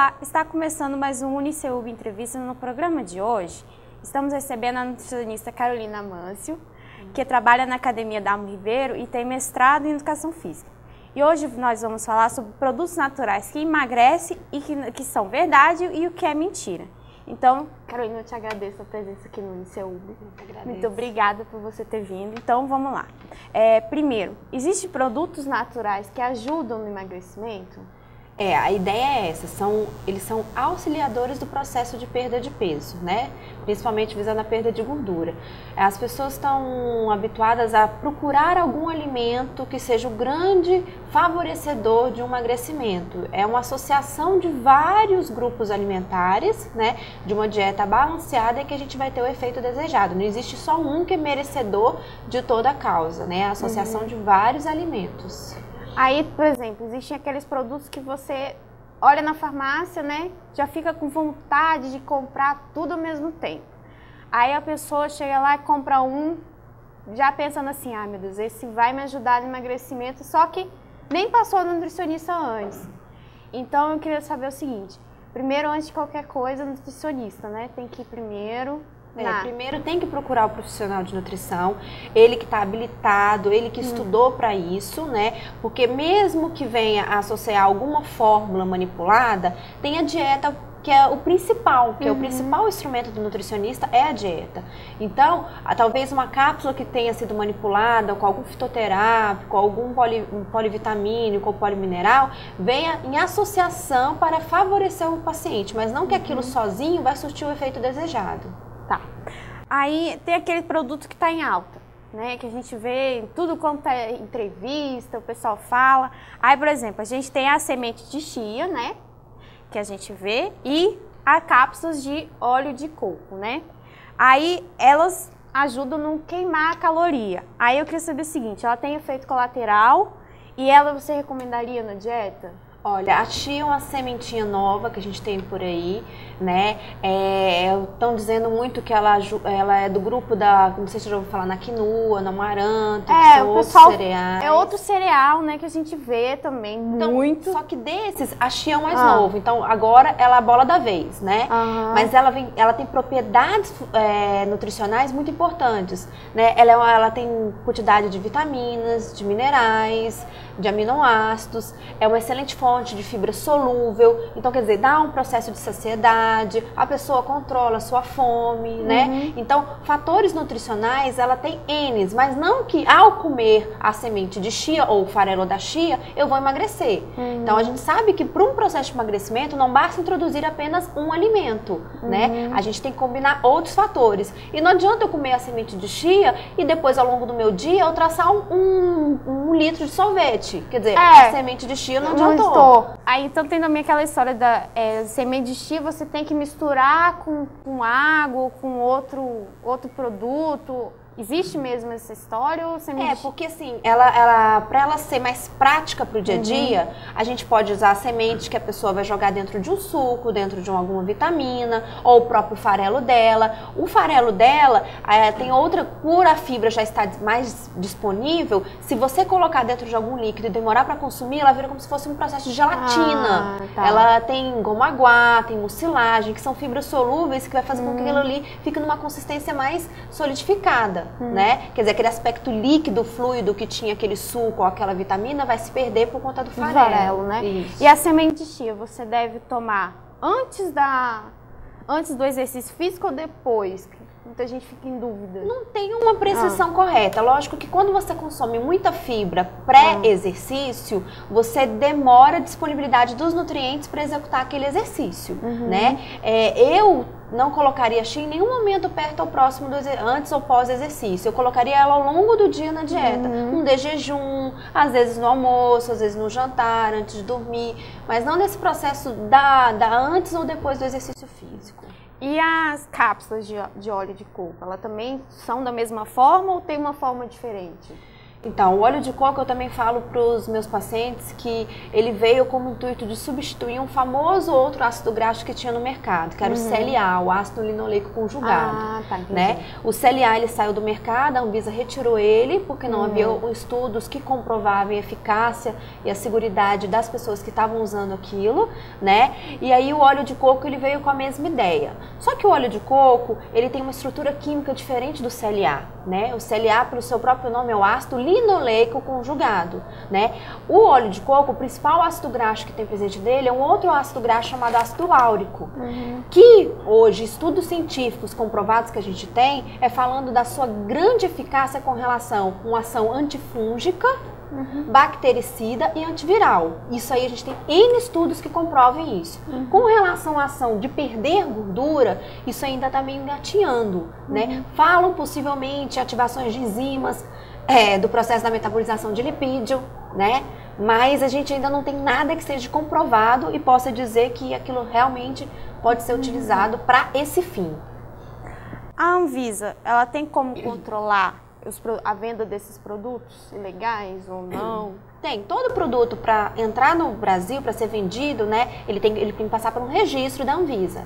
Olá, está começando mais um UniCeub Entrevista. No programa de hoje, estamos recebendo a nutricionista Carolina Mâncio, que trabalha na Academia Dalmo Ribeiro e tem mestrado em Educação Física. E hoje nós vamos falar sobre produtos naturais que emagrecem e que são verdade e o que é mentira. Então, Carolina, eu te agradeço a presença aqui no UniCeub. Muito obrigada por você ter vindo. Então, vamos lá. Primeiro, existem produtos naturais que ajudam no emagrecimento? A ideia é essa, eles são auxiliadores do processo de perda de peso, né? Principalmente visando a perda de gordura. As pessoas estão habituadas a procurar algum alimento que seja o grande favorecedor de um emagrecimento. É uma associação de vários grupos alimentares, né? De uma dieta balanceada e que a gente vai ter o efeito desejado. Não existe só um que é merecedor de toda a causa, né? A associação de vários alimentos. Aí, por exemplo, existem aqueles produtos que você olha na farmácia, né? Já fica com vontade de comprar tudo ao mesmo tempo. Aí a pessoa chega lá e compra um, já pensando assim, ah, meu Deus, esse vai me ajudar no emagrecimento, só que nem passou no nutricionista antes. Então eu queria saber o seguinte, primeiro, antes de qualquer coisa, nutricionista, né? Tem que ir primeiro... Primeiro tem que procurar o profissional de nutrição, ele que está habilitado, ele que estudou para isso, né? Porque mesmo que venha a associar alguma fórmula manipulada, tem a dieta que é o principal, que é o principal instrumento do nutricionista é a dieta. Então, talvez uma cápsula que tenha sido manipulada com algum fitoterápico, algum polivitamínico ou polimineral, venha em associação para favorecer o paciente, mas não que aquilo sozinho vai surtir o efeito desejado. Tá. Aí tem aquele produto que está em alta, né? Que a gente vê em tudo quanto é entrevista, o pessoal fala. Aí, por exemplo, a gente tem a semente de chia, né? Que a gente vê, e as cápsulas de óleo de coco, né? Aí elas ajudam a não queimar a caloria. Aí eu queria saber o seguinte, ela tem efeito colateral e ela você recomendaria na dieta? Olha, a chia é uma sementinha nova que a gente tem por aí, né? Estão dizendo muito que ela é do grupo da, não sei se você já ouviu falar, na quinoa, na amaranto, que são outros cereais. É outro cereal, né, que a gente vê também muito. Só que desses, a chia é o mais novo. Então, agora ela é a bola da vez, né? Mas ela tem propriedades nutricionais muito importantes, né? Ela tem quantidade de vitaminas, de minerais, de aminoácidos, é uma excelente fonte de fibra solúvel, então quer dizer, dá um processo de saciedade, a pessoa controla a sua fome, né? Então, fatores nutricionais, ela tem N's, mas não que ao comer a semente de chia ou o farelo da chia, eu vou emagrecer. Então, a gente sabe que para um processo de emagrecimento, não basta introduzir apenas um alimento, né? A gente tem que combinar outros fatores. E não adianta eu comer a semente de chia e depois, ao longo do meu dia, eu traçar um litro de sorvete. Quer dizer, a semente de chia não adiantou. Aí então tem também aquela história da semente de chia, você tem que misturar com água ou com outro produto. Existe mesmo essa história? Ou porque assim, para ela ser mais prática para o dia a dia, a gente pode usar a semente que a pessoa vai jogar dentro de um suco, dentro de alguma vitamina, ou o próprio farelo dela. O farelo dela tem outra, por a fibra já está mais disponível, se você colocar dentro de algum líquido e demorar para consumir, ela vira como se fosse um processo de gelatina. Ela tem goma-aguá, tem mucilagem, que são fibras solúveis que vai fazer com que aquilo ali fique numa consistência mais solidificada. Né? Quer dizer, aquele aspecto líquido, fluido que tinha aquele suco ou aquela vitamina vai se perder por conta do farelo, né? Isso. E a semente de chia você deve tomar antes do exercício físico ou depois? Muita gente fica em dúvida. Não tem uma prescrição correta. Lógico que quando você consome muita fibra pré-exercício, você demora a disponibilidade dos nutrientes para executar aquele exercício, né? Eu não colocaria chia em nenhum momento perto ou próximo antes ou pós-exercício. Eu colocaria ela ao longo do dia na dieta. Um de jejum, às vezes no almoço, às vezes no jantar, antes de dormir. Mas não nesse processo da antes ou depois do exercício físico. E as cápsulas de óleo de coco, elas também são da mesma forma ou tem uma forma diferente? Então, o óleo de coco eu também falo para os meus pacientes que ele veio como intuito de substituir um famoso outro ácido graxo que tinha no mercado, que era o CLA, o ácido linoleico conjugado. Né? O CLA ele saiu do mercado, a Anvisa retirou ele porque não havia estudos que comprovavam a eficácia e a seguridade das pessoas que estavam usando aquilo, né? E aí o óleo de coco ele veio com a mesma ideia. Só que o óleo de coco ele tem uma estrutura química diferente do CLA, né? O CLA, pelo seu próprio nome, é o ácido linoleico conjugado, né? O óleo de coco, o principal ácido graxo que tem presente dele é um outro ácido graxo chamado ácido láurico, que hoje estudos científicos comprovados que a gente tem é falando da sua grande eficácia com relação a uma ação antifúngica, bactericida e antiviral. Isso aí a gente tem N estudos que comprovem isso. Com relação à ação de perder gordura, isso ainda está meio engatinhando, né? Falam possivelmente ativações de enzimas, do processo da metabolização de lipídio, né? Mas a gente ainda não tem nada que seja comprovado e possa dizer que aquilo realmente pode ser utilizado para esse fim. A Anvisa, ela tem como controlar a venda desses produtos ilegais ou não? Tem. Todo produto para entrar no Brasil, para ser vendido, né, ele tem que passar por um registro da Anvisa.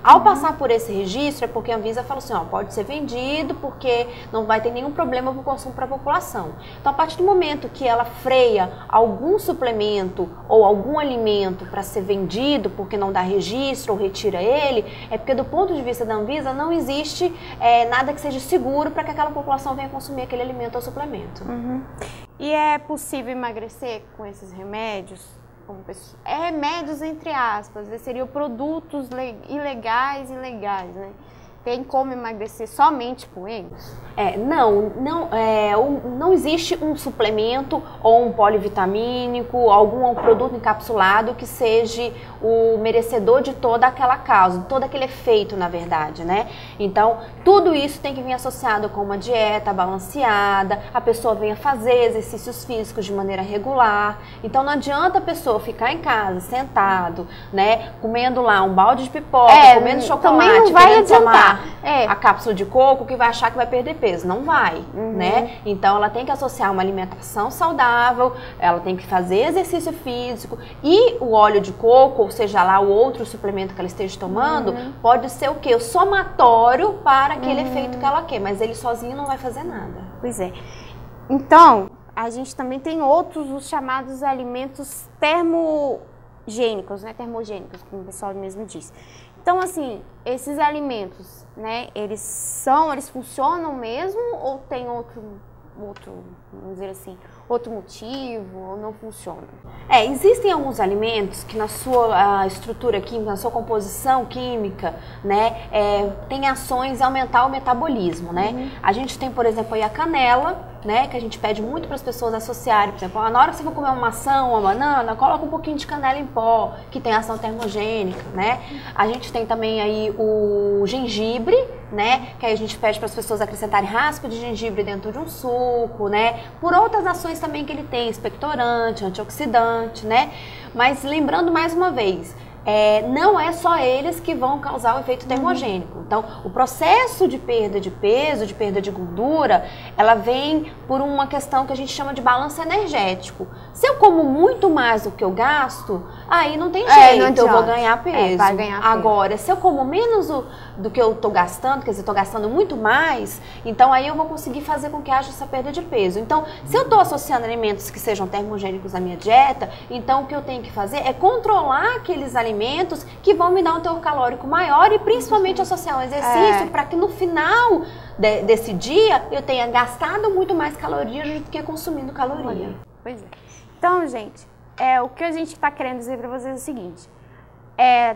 Ao passar por esse registro, é porque a Anvisa falou assim, ó, pode ser vendido porque não vai ter nenhum problema para o consumo para a população. Então, a partir do momento que ela freia algum suplemento ou algum alimento para ser vendido porque não dá registro ou retira ele, é porque do ponto de vista da Anvisa não existe nada que seja seguro para que aquela população venha consumir aquele alimento ou suplemento. E é possível emagrecer com esses remédios? Remédios entre aspas, seriam produtos ilegais e legais, né? Tem como emagrecer somente com eles? Não existe um suplemento ou um polivitamínico, algum produto encapsulado que seja o merecedor de toda aquela causa, todo aquele efeito, na verdade, né? Então, tudo isso tem que vir associado com uma dieta balanceada, a pessoa venha fazer exercícios físicos de maneira regular. Então, não adianta a pessoa ficar em casa, sentado, né, comendo lá um balde de pipoca, comendo chocolate, também não vai adiantar. A cápsula de coco que vai achar que vai perder peso. Não vai, né? Então, ela tem que associar uma alimentação saudável, ela tem que fazer exercício físico e o óleo de coco, ou seja lá o outro suplemento que ela esteja tomando, pode ser o quê? O somatório para aquele efeito que ela quer, mas ele sozinho não vai fazer nada. Pois é. Então, a gente também tem outros, os chamados alimentos termogênicos, né? Termogênicos, como o pessoal mesmo diz. Então, assim, esses alimentos, né, eles funcionam mesmo ou tem outro, vamos dizer assim, outro motivo ou não funcionam? Existem alguns alimentos que na sua estrutura química, na sua composição química, né, tem ações em aumentar o metabolismo, né? A gente tem, por exemplo, aí a canela, né, que a gente pede muito para as pessoas associarem, por exemplo, na hora que você for comer uma maçã, uma banana, coloca um pouquinho de canela em pó, que tem ação termogênica, né? A gente tem também aí o gengibre, né, que aí a gente pede para as pessoas acrescentarem raspa de gengibre dentro de um suco, né? Por outras ações também que ele tem, expectorante, antioxidante, né? Mas lembrando mais uma vez, não é só eles que vão causar o efeito termogênico. Então, o processo de perda de peso, de perda de gordura, ela vem por uma questão que a gente chama de balanço energético. Se eu como muito mais do que eu gasto, aí não tem jeito, eu vou ganhar peso. Vai ganhar peso. Agora, se eu como menos do que eu estou gastando, quer dizer, estou gastando muito mais, então aí eu vou conseguir fazer com que haja essa perda de peso. Então, se eu estou associando alimentos que sejam termogênicos à minha dieta, então o que eu tenho que fazer é controlar aqueles alimentos que vão me dar um teor calórico maior e principalmente associar um exercício para que no final desse dia eu tenha gastado muito mais calorias do que consumindo caloria. Pois é. Então, gente, o que a gente está querendo dizer para vocês é o seguinte: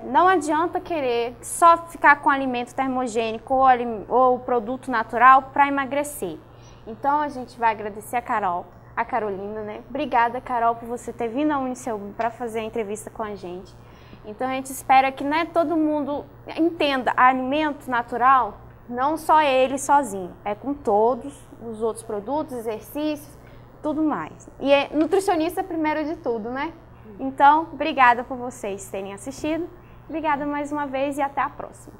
não adianta querer só ficar com alimento termogênico ou produto natural para emagrecer. Então, a gente vai agradecer a Carolina, né? Obrigada, Carol, por você ter vindo ao Uniceub para fazer a entrevista com a gente. Então, a gente espera que todo mundo entenda alimento natural, não só ele sozinho, é com todos os outros produtos, exercícios, tudo mais. E nutricionista primeiro de tudo, né? Então, obrigada por vocês terem assistido. Obrigada mais uma vez e até a próxima.